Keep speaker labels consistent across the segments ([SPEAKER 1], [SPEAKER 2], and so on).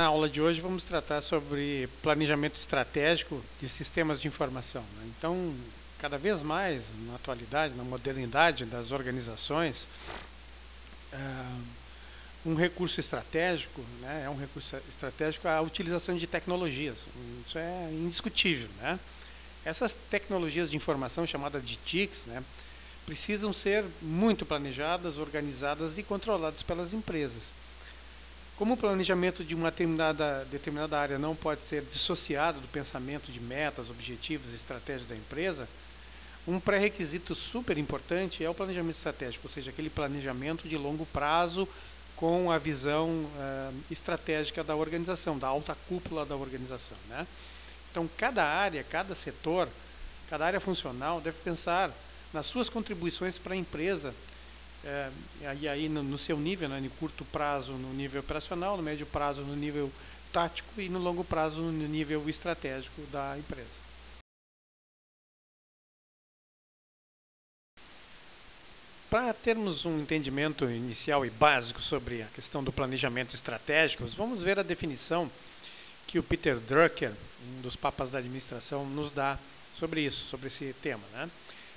[SPEAKER 1] Na aula de hoje vamos tratar sobre planejamento estratégico de sistemas de informação, né? Então, cada vez mais, na atualidade, na modernidade das organizações, um recurso estratégico, né, é um recurso estratégico a utilização de tecnologias. Isso é indiscutível, né? Essas tecnologias de informação, chamadas de TICs, né, precisam ser muito planejadas, organizadas e controladas pelas empresas. Como o planejamento de uma determinada área não pode ser dissociado do pensamento de metas, objetivos e estratégias da empresa, um pré-requisito super importante é o planejamento estratégico, ou seja, aquele planejamento de longo prazo com a visão estratégica da organização, da alta cúpula da organização, né? Então, cada área, cada setor, cada área funcional deve pensar nas suas contribuições para a empresa, e aí no seu nível, né, no curto prazo no nível operacional, no médio prazo no nível tático e no longo prazo no nível estratégico da empresa. Para termos um entendimento inicial e básico sobre a questão do planejamento estratégico, vamos ver a definição que o Peter Drucker, um dos papas da administração, nos dá sobre isso, sobre esse tema, né?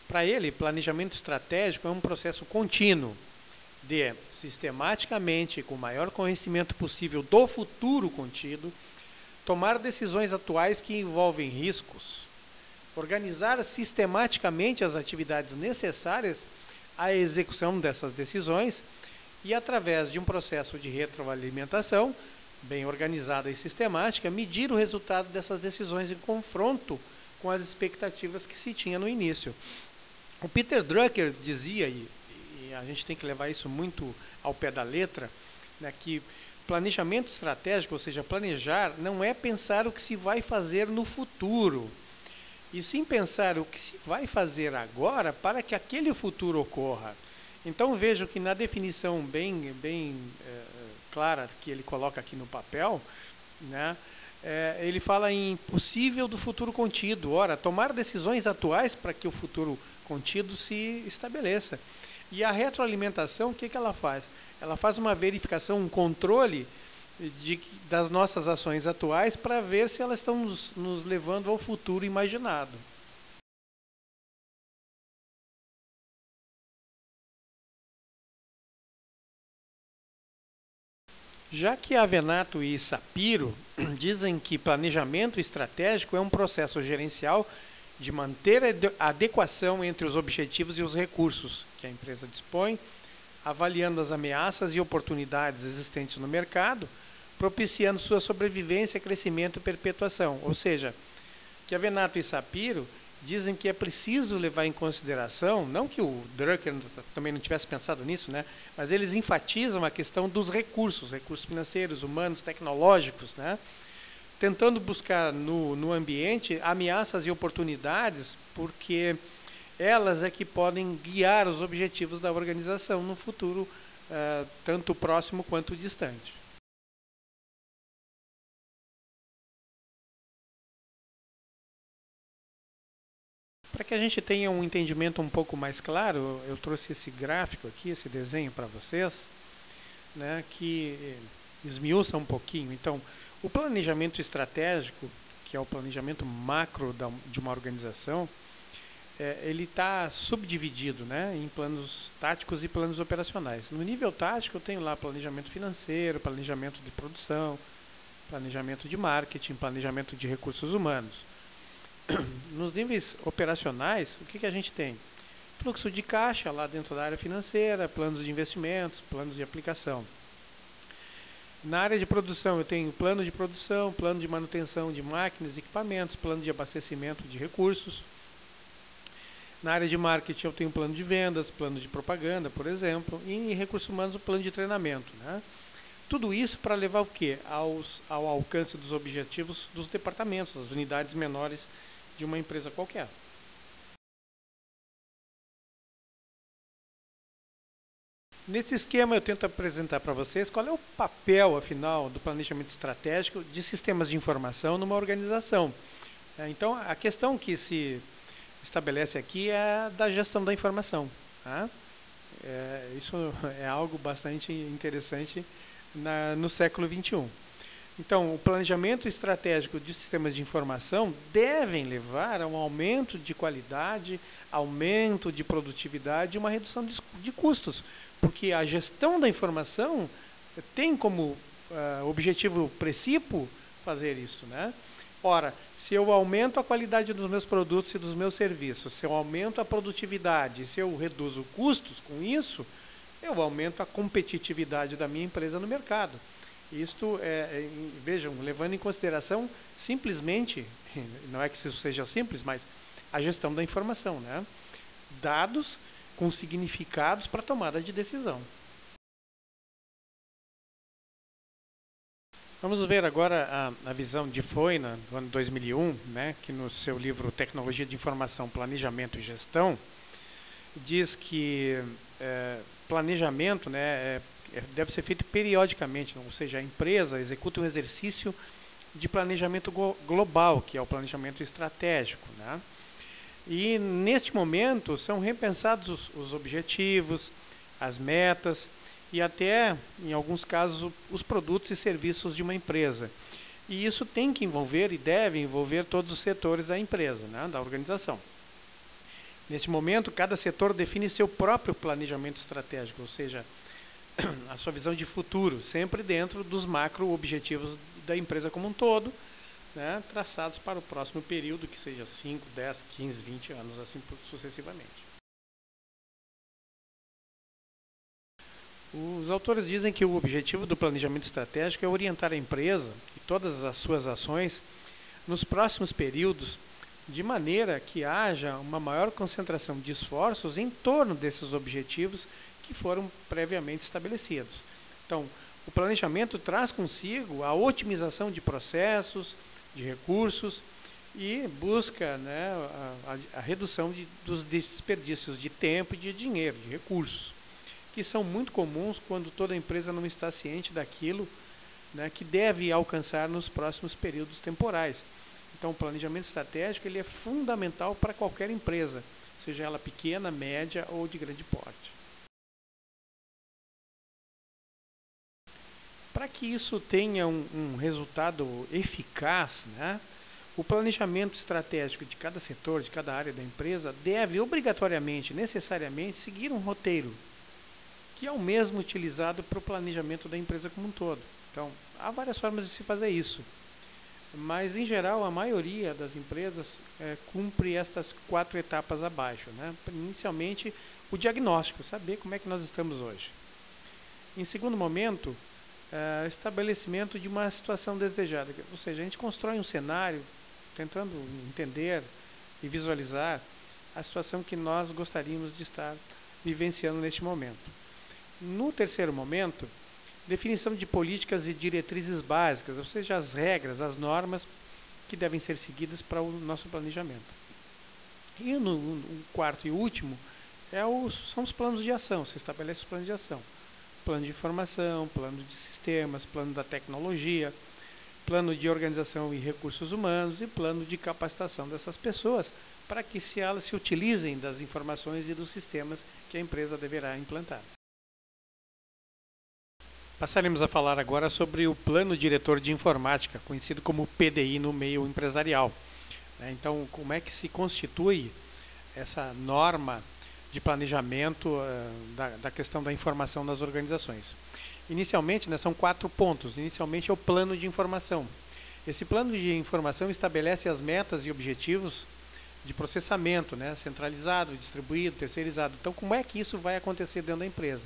[SPEAKER 1] Para ele, planejamento estratégico é um processo contínuo de, sistematicamente, com o maior conhecimento possível do futuro contido, tomar decisões atuais que envolvem riscos, organizar sistematicamente as atividades necessárias à execução dessas decisões e, através de um processo de retroalimentação bem organizada e sistemática, medir o resultado dessas decisões em confronto com as expectativas que se tinha no início. O Peter Drucker dizia, e a gente tem que levar isso muito ao pé da letra, né, que planejamento estratégico, ou seja, planejar, não é pensar o que se vai fazer no futuro, e sim pensar o que se vai fazer agora para que aquele futuro ocorra. Então vejo que na definição bem clara que ele coloca aqui no papel, né, ele fala em possível do futuro contido. Ora, tomar decisões atuais para que o futuro contido se estabeleça. E a retroalimentação, o que ela faz? Ela faz uma verificação, um controle das nossas ações atuais para ver se elas estão nos levando ao futuro imaginado. Já que Avenato e Sapiro dizem que planejamento estratégico é um processo gerencial de manter a adequação entre os objetivos e os recursos que a empresa dispõe, avaliando as ameaças e oportunidades existentes no mercado, propiciando sua sobrevivência, crescimento e perpetuação. Ou seja, que Avenato e Sapiro dizem que é preciso levar em consideração, não que o Drucker também não tivesse pensado nisso, né, mas eles enfatizam a questão dos recursos financeiros, humanos, tecnológicos, né, tentando buscar no ambiente ameaças e oportunidades, porque elas é que podem guiar os objetivos da organização no futuro, tanto próximo quanto distante. Para que a gente tenha um entendimento um pouco mais claro, eu trouxe esse gráfico aqui, esse desenho para vocês, né, que esmiuça um pouquinho. Então, o planejamento estratégico, que é o planejamento macro de uma organização, ele está subdividido, né, em planos táticos e planos operacionais. No nível tático, eu tenho lá planejamento financeiro, planejamento de produção, planejamento de marketing, planejamento de recursos humanos. Nos níveis operacionais, o que a gente tem? Fluxo de caixa lá dentro da área financeira, planos de investimentos, planos de aplicação. Na área de produção, eu tenho plano de produção, plano de manutenção de máquinas e equipamentos, plano de abastecimento de recursos. Na área de marketing, eu tenho plano de vendas, plano de propaganda, por exemplo. E em recursos humanos, o plano de treinamento, né? Tudo isso para levar o quê? Ao alcance dos objetivos dos departamentos, das unidades menores de uma empresa qualquer. Nesse esquema eu tento apresentar para vocês qual é o papel, afinal, do planejamento estratégico de sistemas de informação numa organização. Então, a questão que se estabelece aqui é a da gestão da informação. Tá? Isso é algo bastante interessante no século XXI. Então, o planejamento estratégico de sistemas de informação devem levar a um aumento de qualidade, aumento de produtividade e uma redução de custos, porque a gestão da informação tem como objetivo principal fazer isso, né? Ora, se eu aumento a qualidade dos meus produtos e dos meus serviços, se eu aumento a produtividade, se eu reduzo custos com isso, eu aumento a competitividade da minha empresa no mercado. Isto vejam, levando em consideração simplesmente, não é que isso seja simples, mas a gestão da informação, né? Dados com significados para tomada de decisão. Vamos ver agora a visão de Foyna, do ano 2001, né, que no seu livro Tecnologia de Informação, Planejamento e Gestão, diz que planejamento, né, deve ser feito periodicamente, ou seja, a empresa executa um exercício de planejamento global, que é o planejamento estratégico, né? E neste momento são repensados os objetivos, as metas e até, em alguns casos, os produtos e serviços de uma empresa. E isso tem que envolver e deve envolver todos os setores da empresa, né, da organização. Neste momento, cada setor define seu próprio planejamento estratégico, ou seja, a sua visão de futuro, sempre dentro dos macro-objetivos da empresa como um todo, né, traçados para o próximo período, que seja 5, 10, 15, 20 anos, assim sucessivamente. Os autores dizem que o objetivo do planejamento estratégico é orientar a empresa e todas as suas ações nos próximos períodos, de maneira que haja uma maior concentração de esforços em torno desses objetivos que foram previamente estabelecidos. Então, o planejamento traz consigo a otimização de processos, de recursos e busca, né, a redução dos desperdícios de tempo e de dinheiro, de recursos, que são muito comuns quando toda empresa não está ciente daquilo, né, que deve alcançar nos próximos períodos temporais. Então, o planejamento estratégico ele é fundamental para qualquer empresa, seja ela pequena, média ou de grande porte. Para que isso tenha um resultado eficaz, né, o planejamento estratégico de cada setor, de cada área da empresa, deve obrigatoriamente, necessariamente, seguir um roteiro, que é o mesmo utilizado para o planejamento da empresa como um todo. Então, há várias formas de se fazer isso, mas, em geral, a maioria das empresas cumpre estas 4 etapas abaixo, né? Inicialmente, o diagnóstico, saber como é que nós estamos hoje. Em segundo momento, estabelecimento de uma situação desejada, ou seja, a gente constrói um cenário tentando entender e visualizar a situação que nós gostaríamos de estar vivenciando neste momento. No terceiro momento, definição de políticas e diretrizes básicas, ou seja, as regras, as normas que devem ser seguidas para o nosso planejamento. E no quarto e último, são os planos de ação, se estabelece os planos de ação. Plano de informação, plano de sistemas, plano da tecnologia, plano de organização e recursos humanos e plano de capacitação dessas pessoas para que elas se utilizem das informações e dos sistemas que a empresa deverá implantar. Passaremos a falar agora sobre o Plano Diretor de Informática, conhecido como PDI no meio empresarial. Então, como é que se constitui essa norma de planejamento da questão da informação nas organizações? Inicialmente, né, são 4 pontos. Inicialmente é o plano de informação. Esse plano de informação estabelece as metas e objetivos de processamento, né, centralizado, distribuído, terceirizado. Então, como é que isso vai acontecer dentro da empresa?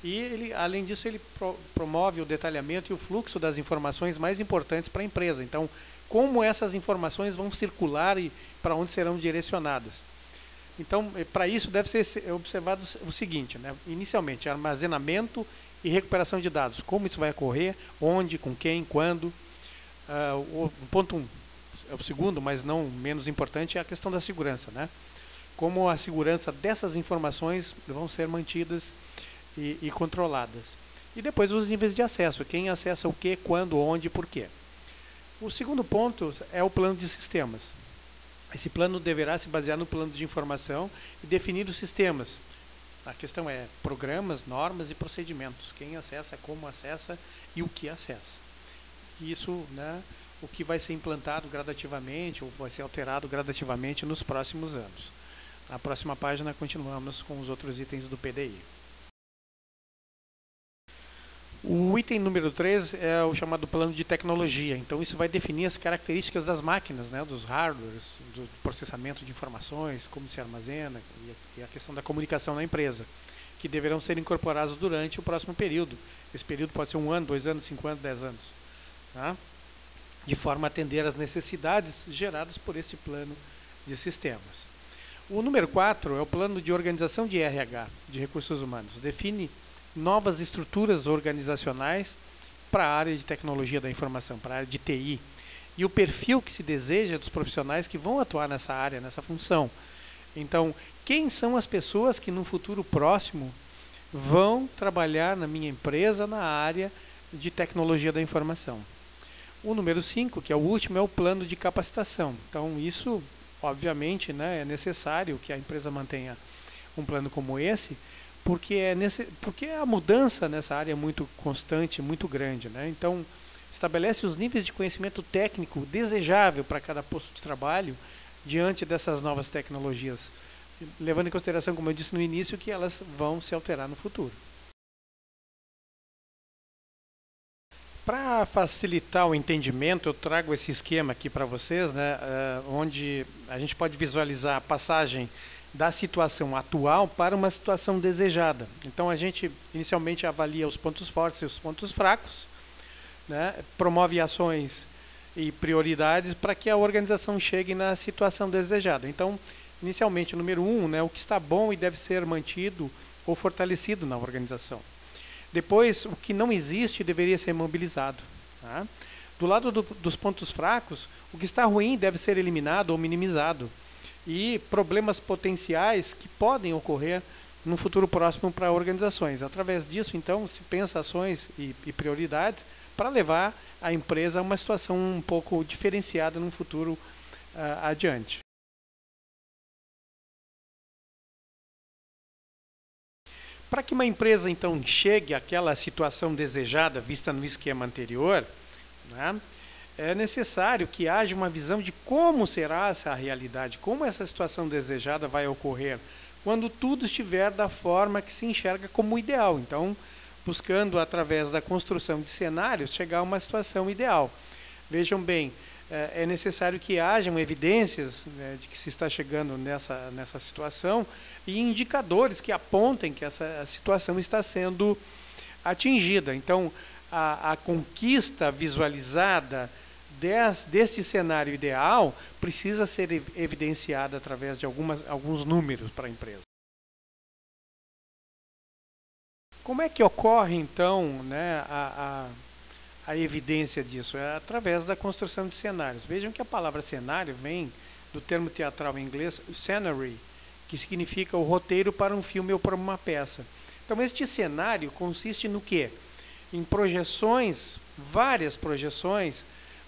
[SPEAKER 1] E, além disso, ele promove o detalhamento e o fluxo das informações mais importantes para a empresa. Então, como essas informações vão circular e para onde serão direcionadas. Então, para isso deve ser observado o seguinte, né? Inicialmente, armazenamento e recuperação de dados. Como isso vai ocorrer, onde, com quem, quando. O ponto 1, o segundo, mas não menos importante, é a questão da segurança, né? Como a segurança dessas informações vão ser mantidas e controladas. E depois os níveis de acesso, quem acessa o que, quando, onde e por quê. O segundo ponto é o plano de sistemas. Esse plano deverá se basear no plano de informação e definir os sistemas. A questão é programas, normas e procedimentos. Quem acessa, como acessa e o que acessa. isso, né, o que vai ser implantado gradativamente ou vai ser alterado gradativamente nos próximos anos. Na próxima página continuamos com os outros itens do PDI. O item número 3 é o chamado plano de tecnologia. Então isso vai definir as características das máquinas, né, dos hardwares, do processamento de informações, como se armazena e a questão da comunicação na empresa, que deverão ser incorporados durante o próximo período. Esse período pode ser 1 ano, 2 anos, 5 anos, 10 anos. Tá? De forma a atender às necessidades geradas por esse plano de sistemas. O número 4 é o plano de organização de RH, de recursos humanos. Define novas estruturas organizacionais para a área de tecnologia da informação, para a área de TI. E o perfil que se deseja dos profissionais que vão atuar nessa área, nessa função. Então, quem são as pessoas que no futuro próximo vão trabalhar na minha empresa na área de tecnologia da informação? O número 5, que é o último, é o plano de capacitação. Então, isso, obviamente, né, é necessário que a empresa mantenha um plano como esse, porque a mudança nessa área é muito constante, muito grande, né? Então, estabelece os níveis de conhecimento técnico desejável para cada posto de trabalho diante dessas novas tecnologias, levando em consideração, como eu disse no início, que elas vão se alterar no futuro. Para facilitar o entendimento, eu trago esse esquema aqui para vocês, né, onde a gente pode visualizar a passagem da situação atual para uma situação desejada. Então a gente inicialmente avalia os pontos fortes e os pontos fracos, né, promove ações e prioridades para que a organização chegue na situação desejada. Então, inicialmente, o número 1, né, o que está bom e deve ser mantido ou fortalecido na organização. Depois, o que não existe deveria ser mobilizado. Tá? Do lado dos pontos fracos, o que está ruim deve ser eliminado ou minimizado. E problemas potenciais que podem ocorrer no futuro próximo para organizações. Através disso, então, se pensa ações e prioridades para levar a empresa a uma situação um pouco diferenciada no futuro adiante. Para que uma empresa, então, chegue àquela situação desejada vista no esquema anterior, né, é necessário que haja uma visão de como será essa realidade, como essa situação desejada vai ocorrer, quando tudo estiver da forma que se enxerga como ideal. Então, buscando, através da construção de cenários, chegar a uma situação ideal. Vejam bem, é necessário que hajam evidências, né, de que se está chegando nessa situação e indicadores que apontem que essa situação está sendo atingida. Então, a conquista visualizada deste cenário ideal precisa ser evidenciada através de alguns números para a empresa. Como é que ocorre, então, né, a evidência disso? É através da construção de cenários. Vejam que a palavra cenário vem do termo teatral em inglês, scenery, que significa o roteiro para um filme ou para uma peça. Então, este cenário consiste no quê? Em projeções, várias projeções,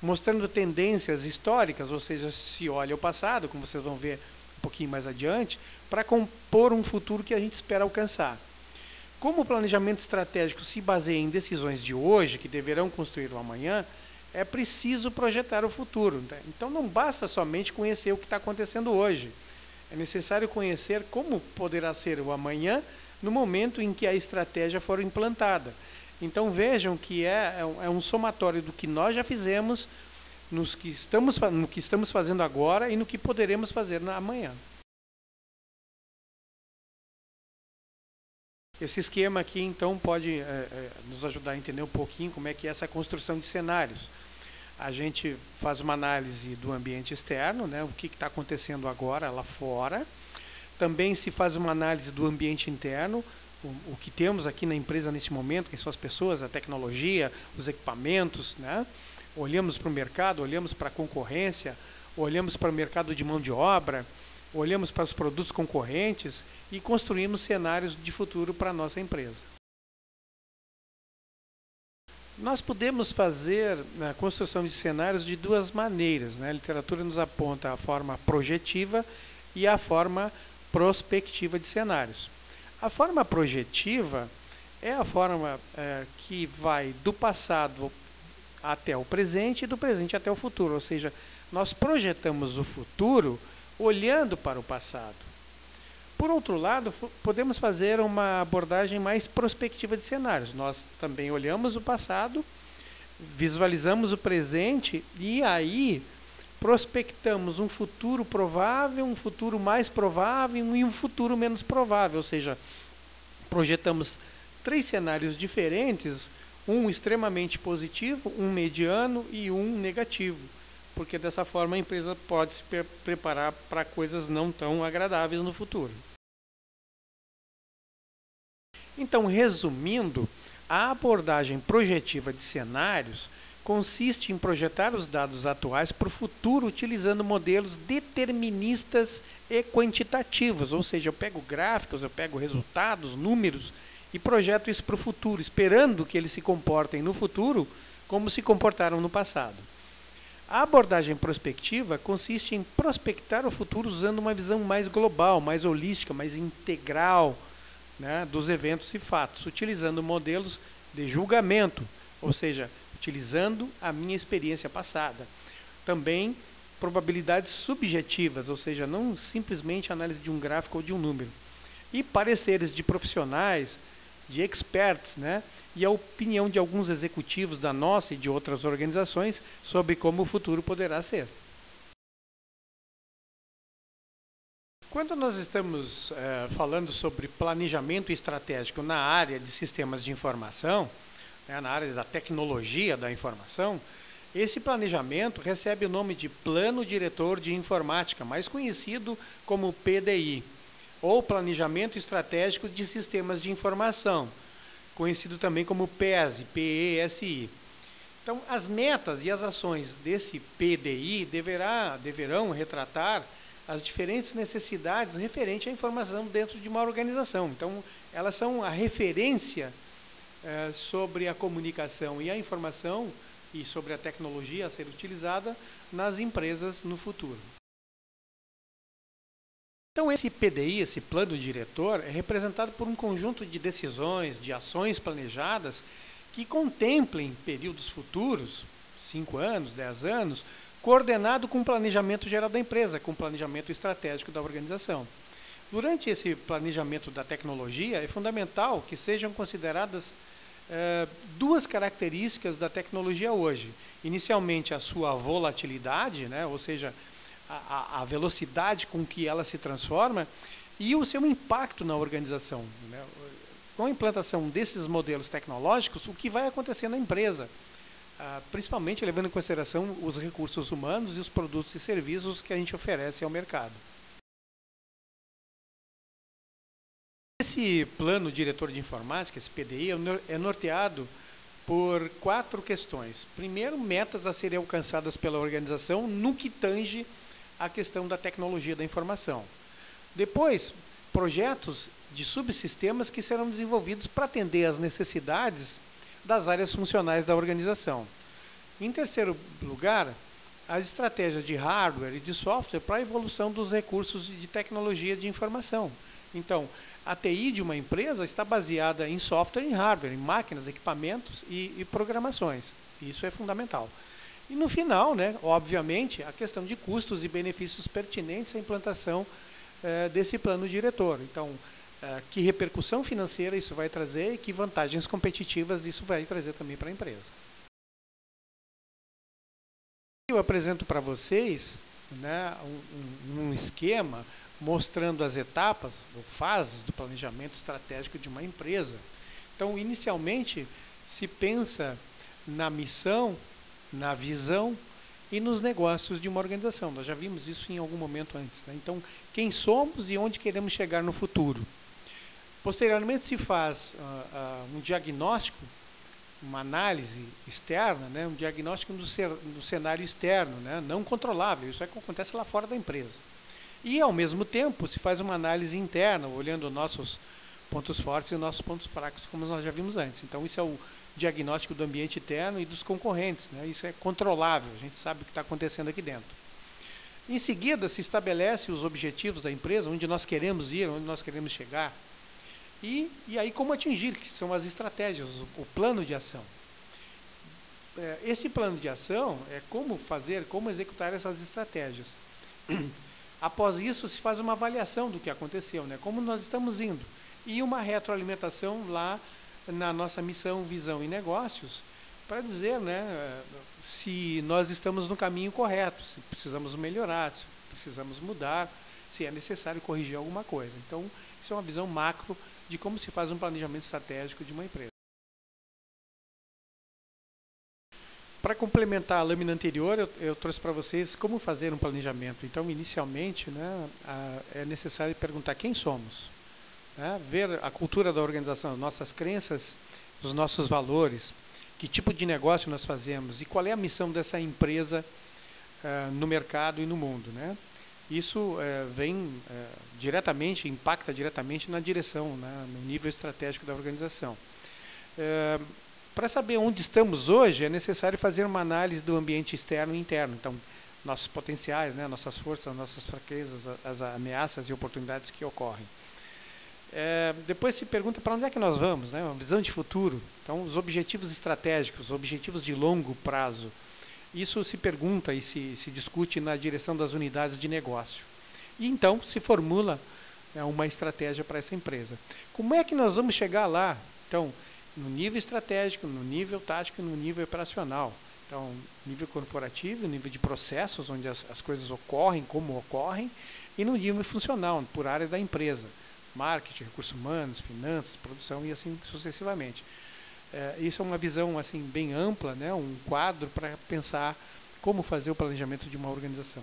[SPEAKER 1] mostrando tendências históricas, ou seja, se olha o passado, como vocês vão ver um pouquinho mais adiante, para compor um futuro que a gente espera alcançar. Como o planejamento estratégico se baseia em decisões de hoje, que deverão construir o amanhã, é preciso projetar o futuro. Então não basta somente conhecer o que está acontecendo hoje. É necessário conhecer como poderá ser o amanhã no momento em que a estratégia for implantada. Então vejam que é um somatório do que nós já fizemos, no que estamos fazendo agora e no que poderemos fazer amanhã. Esse esquema aqui, então, pode nos ajudar a entender um pouquinho como é que é essa construção de cenários. A gente faz uma análise do ambiente externo, né, o que está acontecendo agora lá fora. Também se faz uma análise do ambiente interno, o que temos aqui na empresa nesse momento, quem são as pessoas, a tecnologia, os equipamentos, né? Olhamos para o mercado, olhamos para a concorrência, olhamos para o mercado de mão de obra, olhamos para os produtos concorrentes e construímos cenários de futuro para a nossa empresa. Nós podemos fazer a construção de cenários de duas maneiras, né? A literatura nos aponta a forma projetiva e a forma prospectiva de cenários. A forma projetiva é a forma que vai do passado até o presente e do presente até o futuro. Ou seja, nós projetamos o futuro olhando para o passado. Por outro lado, podemos fazer uma abordagem mais prospectiva de cenários. Nós também olhamos o passado, visualizamos o presente e aí prospectamos um futuro provável, um futuro mais provável e um futuro menos provável. Ou seja, projetamos 3 cenários diferentes, um extremamente positivo, um mediano e um negativo. Porque dessa forma a empresa pode se preparar para coisas não tão agradáveis no futuro. Então, resumindo, a abordagem projetiva de cenários consiste em projetar os dados atuais para o futuro utilizando modelos deterministas e quantitativos, ou seja, eu pego gráficos, eu pego resultados, números e projeto isso para o futuro, esperando que eles se comportem no futuro como se comportaram no passado. A abordagem prospectiva consiste em prospectar o futuro usando uma visão mais global, mais holística, mais integral, né, dos eventos e fatos, utilizando modelos de julgamento, ou seja, utilizando a minha experiência passada. Também probabilidades subjetivas, ou seja, não simplesmente análise de um gráfico ou de um número. E pareceres de profissionais, de experts, né, e a opinião de alguns executivos da nossa e de outras organizações sobre como o futuro poderá ser. Quando nós estamos falando sobre planejamento estratégico na área de sistemas de informação, né, na área da tecnologia da informação, esse planejamento recebe o nome de Plano Diretor de Informática, mais conhecido como PDI, ou Planejamento Estratégico de Sistemas de Informação, conhecido também como PESI, PESI. Então, as metas e as ações desse PDI deverão retratar as diferentes necessidades referentes à informação dentro de uma organização. Então, elas são a referência sobre a comunicação e a informação e sobre a tecnologia a ser utilizada nas empresas no futuro. Então, esse PDI, esse plano diretor, é representado por um conjunto de decisões, de ações planejadas que contemplem períodos futuros, 5 anos, 10 anos, coordenado com o planejamento geral da empresa, com o planejamento estratégico da organização. Durante esse planejamento da tecnologia, é fundamental que sejam consideradas 2 características da tecnologia hoje. Inicialmente, a sua volatilidade, né, ou seja, a velocidade com que ela se transforma e o seu impacto na organização, né? Com a implantação desses modelos tecnológicos, o que vai acontecer na empresa, principalmente levando em consideração os recursos humanos e os produtos e serviços que a gente oferece ao mercado. Esse plano diretor de informática, esse PDI, é norteado por 4 questões. Primeiro, metas a serem alcançadas pela organização no que tange a questão da tecnologia da informação. Depois, projetos de subsistemas que serão desenvolvidos para atender às necessidades das áreas funcionais da organização. Em terceiro lugar, as estratégias de hardware e de software para a evolução dos recursos de tecnologia de informação. Então, a TI de uma empresa está baseada em software e hardware, em máquinas, equipamentos e programações. Isso é fundamental. E no final, né, obviamente, a questão de custos e benefícios pertinentes à implantação desse plano diretor. Então, que repercussão financeira isso vai trazer e que vantagens competitivas isso vai trazer também para a empresa. Eu apresento para vocês, né, um esquema mostrando as etapas ou fases do planejamento estratégico de uma empresa. Então, inicialmente, se pensa na missão, na visão e nos negócios de uma organização. Nós já vimos isso em algum momento antes, né? Então, quem somos e onde queremos chegar no futuro. Posteriormente, se faz um diagnóstico, uma análise externa, né? Um diagnóstico no cenário externo, né? Não controlável. Isso é o que acontece lá fora da empresa. E, ao mesmo tempo, se faz uma análise interna, olhando nossos pontos fortes e nossos pontos fracos, como nós já vimos antes. Então, isso é o diagnóstico do ambiente interno e dos concorrentes, né? Isso é controlável, a gente sabe o que está acontecendo aqui dentro. Em seguida, se estabelece os objetivos da empresa, onde nós queremos ir, onde nós queremos chegar. E aí como atingir, que são as estratégias, o plano de ação. esse plano de ação é como fazer, como executar essas estratégias. Após isso, se faz uma avaliação do que aconteceu, né? Como nós estamos indo. E uma retroalimentação lá na nossa missão, visão e negócios, para dizer, né, se nós estamos no caminho correto, se precisamos melhorar, se precisamos mudar, se é necessário corrigir alguma coisa. Então, isso é uma visão macro de como se faz um planejamento estratégico de uma empresa. Para complementar a lâmina anterior, eu trouxe para vocês como fazer um planejamento. Então, inicialmente, né, é necessário perguntar quem somos, né, ver a cultura da organização, as nossas crenças, os nossos valores, que tipo de negócio nós fazemos e qual é a missão dessa empresa no mercado e no mundo, né? Isso vem diretamente, impacta diretamente na direção, né, no nível estratégico da organização. Para saber onde estamos hoje, é necessário fazer uma análise do ambiente externo e interno. Então, nossos potenciais, né, nossas forças, nossas fraquezas, as ameaças e oportunidades que ocorrem. Depois se pergunta para onde é que nós vamos, né, uma visão de futuro. Então, os objetivos estratégicos, objetivos de longo prazo. Isso se pergunta e se discute na direção das unidades de negócio. E então se formula uma estratégia para essa empresa. Como é que nós vamos chegar lá? Então, no nível estratégico, no nível tático e no nível operacional. Então, nível corporativo, no nível de processos, onde as coisas ocorrem, como ocorrem, e no nível funcional, por área da empresa. Marketing, recursos humanos, finanças, produção e assim sucessivamente. Isso é uma visão assim bem ampla, né, um quadro para pensar como fazer o planejamento de uma organização.